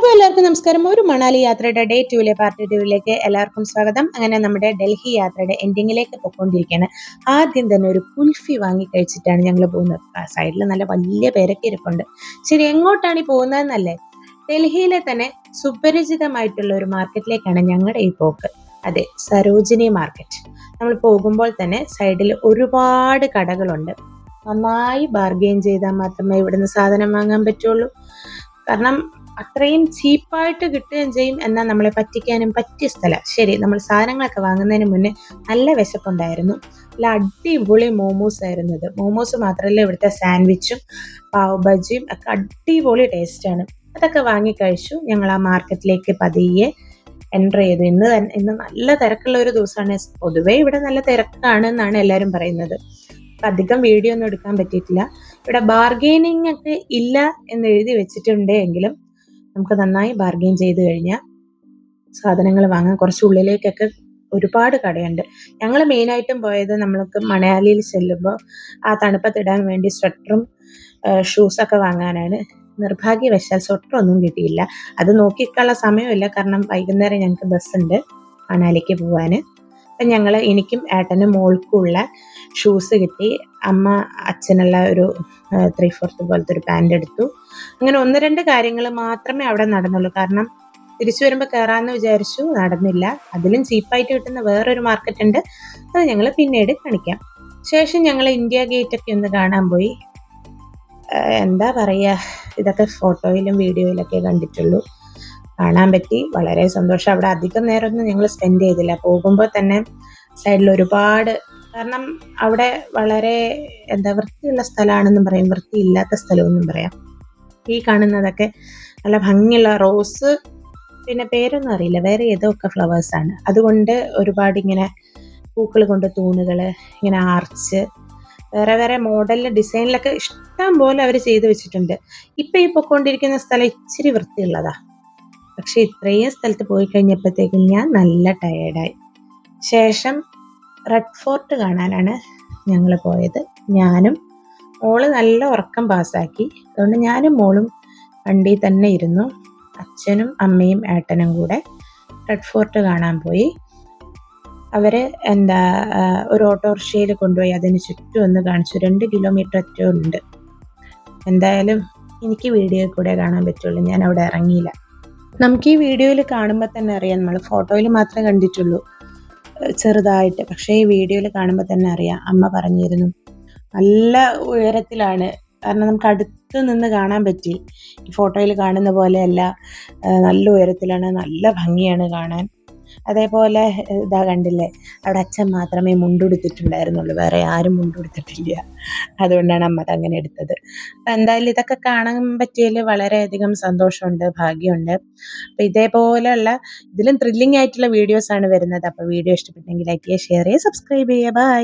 അപ്പോൾ എല്ലാവർക്കും നമസ്കാരം. ഒരു മണാലി യാത്രയുടെ ഡേ 2 പാർട്ട് 2 എല്ലാവർക്കും സ്വാഗതം. അങ്ങനെ നമ്മുടെ ഡൽഹി യാത്രയുടെ എൻഡിങ്ങിലേക്ക് പൊയ്ക്കൊണ്ടിരിക്കുകയാണ്. ആദ്യം തന്നെ ഒരു കുൽഫി വാങ്ങി കഴിച്ചിട്ടാണ് ഞങ്ങൾ പോകുന്നത്. സൈഡിൽ നല്ല വലിയ പേരൊക്കെ ഇരിപ്പുണ്ട്. ശരി, എങ്ങോട്ടാണ് ഈ പോകുന്നതെന്നല്ലേ? ഡൽഹിയിലെ തന്നെ സുപരിചിതമായിട്ടുള്ള ഒരു മാർക്കറ്റിലേക്കാണ് ഞങ്ങളുടെ ഈ പോക്ക്. അതെ, സരോജിനി മാർക്കറ്റ്. നമ്മൾ പോകുമ്പോൾ തന്നെ സൈഡിൽ ഒരുപാട് കടകളുണ്ട്. നന്നായി ബാർഗെയിൻ ചെയ്താൽ മാത്രമേ ഇവിടുന്ന് സാധനം വാങ്ങാൻ പറ്റുള്ളൂ. കാരണം അത്രയും ചീപ്പായിട്ട് കിട്ടുകയും ചെയ്യും. എന്നാൽ നമ്മളെ പറ്റിക്കാനും പറ്റിയ സ്ഥലം. ശരി, നമ്മൾ സാധനങ്ങളൊക്കെ വാങ്ങുന്നതിന് മുന്നേ നല്ല വിശപ്പുണ്ടായിരുന്നു. നല്ല അടിപൊളി മോമോസ് ആയിരുന്നു ഇത്. മോമോസ് മാത്രമല്ല, ഇവിടുത്തെ സാൻഡ്വിച്ചും പാവ് ബജിയും ഒക്കെ അടിപൊളി ടേസ്റ്റാണ്. അതൊക്കെ വാങ്ങിക്കഴിച്ചു. ഞങ്ങൾ ആ മാർക്കറ്റിലേക്ക് പതിയെ എൻ്റർ ചെയ്തു. ഇന്ന് നല്ല തിരക്കുള്ള ഒരു ദിവസമാണ്. പൊതുവേ ഇവിടെ നല്ല തിരക്കാണ് എന്നാണ് എല്ലാവരും പറയുന്നത്. അധികം വീഡിയോ ഒന്നും എടുക്കാൻ പറ്റിയിട്ടില്ല. ഇവിടെ ബാർഗെയിനിങ് ഒക്കെ ഇല്ല എന്ന് എഴുതി വെച്ചിട്ടുണ്ടെങ്കിലും നമുക്ക് നന്നായി ബാർഗെയിൻ ചെയ്ത് കഴിഞ്ഞാൽ സാധനങ്ങൾ വാങ്ങാൻ. കുറച്ച് ഉള്ളിലേക്കൊക്കെ ഒരുപാട് കടയുണ്ട്. ഞങ്ങൾ മെയിനായിട്ടും പോയത് നമ്മൾക്ക് മണാലിയിൽ ചെല്ലുമ്പോൾ ആ തണുപ്പത്തിടാൻ വേണ്ടി സ്വെറ്ററും ഷൂസൊക്കെ വാങ്ങാനാണ്. നിർഭാഗ്യവശാൽ സ്വെറ്ററൊന്നും കിട്ടിയില്ല. അത് നോക്കിക്കാനുള്ള സമയമില്ല. കാരണം വൈകുന്നേരം ഞങ്ങൾക്ക് ബസ്സുണ്ട് മണാലിക്ക് പോകാൻ. അപ്പം എനിക്കും ഏട്ടനും മോൾക്കുമുള്ള ഷൂസ് കിട്ടി. അമ്മ അച്ഛനുള്ള ഒരു 3/4 പോലത്തെ ഒരു പാൻ്റ് എടുത്തു. അങ്ങനെ 1-2 കാര്യങ്ങൾ മാത്രമേ അവിടെ നടന്നുള്ളൂ. കാരണം തിരിച്ചു വരുമ്പോൾ കയറാമെന്ന് വിചാരിച്ചു, നടന്നില്ല. അതിലും ചീപ്പായിട്ട് കിട്ടുന്ന വേറൊരു മാർക്കറ്റ് ഉണ്ട്, അത് ഞങ്ങൾ പിന്നീട് കാണിക്കാം. ശേഷം ഞങ്ങൾ ഇന്ത്യ ഗേറ്റൊക്കെ ഒന്ന് കാണാൻ പോയി. എന്താ പറയുക, ഇതൊക്കെ ഫോട്ടോയിലും വീഡിയോയിലൊക്കെ കണ്ടിട്ടുള്ളൂ. കാണാൻ പറ്റി, വളരെ സന്തോഷം. അവിടെ അധികം നേരമൊന്നും ഞങ്ങൾ സ്പെൻഡ് ചെയ്തില്ല. പോകുമ്പോൾ തന്നെ സൈഡിൽ ഒരുപാട്, കാരണം അവിടെ വളരെ വൃത്തിയുള്ള സ്ഥലമാണെന്നും പറയാം, വൃത്തിയില്ലാത്ത സ്ഥലമെന്നും പറയാം. ഈ കാണുന്നതൊക്കെ നല്ല ഭംഗിയുള്ള റോസ്, പിന്നെ പേരൊന്നും അറിയില്ല, വേറെ ഏതോ ഒക്കെ ഫ്ലവേഴ്സാണ്. അതുകൊണ്ട് ഒരുപാട് ഇങ്ങനെ പൂക്കൾ കൊണ്ട് തൂണുകൾ, ഇങ്ങനെ ആർച്ച്, വേറെ വേറെ മോഡലിൽ ഡിസൈനിലൊക്കെ ഇഷ്ടം പോലെ അവർ ചെയ്ത് വെച്ചിട്ടുണ്ട്. ഇപ്പം ഈ പൊയ്ക്കൊണ്ടിരിക്കുന്ന സ്ഥലം ഇച്ചിരി വൃത്തിയുള്ളതാണ്. പക്ഷെ ഇത്രയും സ്ഥലത്ത് പോയി കഴിഞ്ഞപ്പോഴത്തേക്കും ഞാൻ നല്ല ടയേർഡായി. ശേഷം റെഡ് ഫോർട്ട് കാണാനാണ് ഞങ്ങൾ പോയത്. ഞാനും മോള് നല്ല ഉറക്കം പാസ്സാക്കി. അതുകൊണ്ട് ഞാനും മോളും വണ്ടിയിൽ തന്നെ ഇരുന്നു. അച്ഛനും അമ്മയും ഏട്ടനും കൂടെ റെഡ് ഫോർട്ട് കാണാൻ പോയി. അവർ ഒരു ഓട്ടോറിക്ഷയിൽ കൊണ്ടുപോയി അതിന് ചുറ്റും ഒന്ന് കാണിച്ചു. 2 കിലോമീറ്റർ ഒറ്റ ഉണ്ട്. എന്തായാലും എനിക്ക് വീഡിയോയിൽ കൂടെ കാണാൻ പറ്റുള്ളൂ, ഞാൻ അവിടെ ഇറങ്ങിയില്ല. നമുക്ക് ഈ വീഡിയോയിൽ കാണുമ്പോൾ തന്നെ അറിയാം, നമ്മൾ ഫോട്ടോയിൽ മാത്രമേ കണ്ടിട്ടുള്ളൂ ചെറുതായിട്ട്. പക്ഷേ ഈ വീഡിയോയിൽ കാണുമ്പോൾ തന്നെ അറിയാം. അമ്മ പറഞ്ഞിരുന്നു നല്ല ഉയരത്തിലാണ്. കാരണം നമുക്ക് അടുത്ത് നിന്ന് കാണാൻ പറ്റി. ഈ ഫോട്ടോയിൽ കാണുന്ന പോലെയല്ല, നല്ല ഉയരത്തിലാണ്, നല്ല ഭംഗിയാണ് കാണാൻ. അതേപോലെ ഇതാ കണ്ടില്ലേ, അവിടെ അച്ഛൻ മാത്രമേ മുണ്ടുടുത്തിട്ടുണ്ടായിരുന്നുള്ളൂ, വേറെ ആരും മുണ്ടുടുത്തിട്ടില്ല. അതുകൊണ്ടാണ് അമ്മ അതങ്ങനെ എടുത്തത്. അപ്പം എന്തായാലും ഇതൊക്കെ കാണാൻ പറ്റിയതിൽ വളരെയധികം സന്തോഷമുണ്ട്, ഭാഗ്യമുണ്ട്. അപ്പം ഇതേപോലെയുള്ള ഇതിലും ത്രില്ലിംഗ് ആയിട്ടുള്ള വീഡിയോസാണ് വരുന്നത്. അപ്പോൾ വീഡിയോ ഇഷ്ടപ്പെട്ടെങ്കിൽ ലൈക്ക് ചെയ്യുക, ഷെയർ ചെയ്യുക, സബ്സ്ക്രൈബ് ചെയ്യുക. ബൈ.